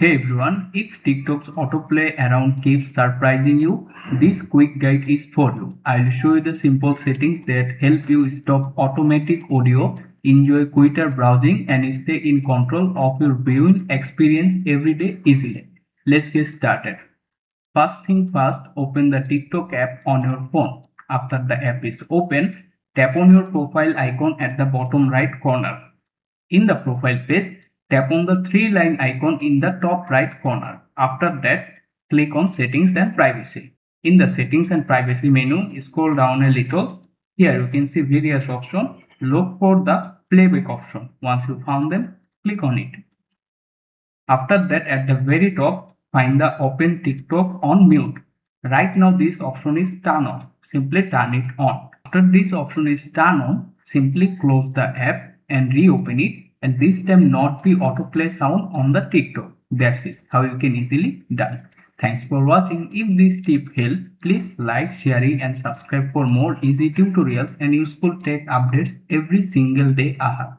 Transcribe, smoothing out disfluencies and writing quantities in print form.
Hey everyone, if TikTok's autoplay around keeps surprising you, this quick guide is for you. I'll show you the simple settings that help you stop automatic audio, enjoy quicker browsing, and stay in control of your viewing experience every day easily. Let's get started. First thing first, open the TikTok app on your phone. After the app is open, tap on your profile icon at the bottom right corner. In the profile page, tap on the three-line icon in the top right corner. After that, click on Settings and Privacy. In the Settings and Privacy menu, scroll down a little. Here you can see various options. Look for the Playback option. Once you found them, click on it. After that, at the very top, find the Open TikTok on Mute. Right now, this option is turned on. Simply turn it on. After this option is turned on, simply close the app and reopen it, and this time not be autoplay sound on the TikTok. That's it. How you can easily done. Thanks for watching. If this tip helped, please like, sharing and subscribe for more easy tutorials and useful tech updates every single day ahead.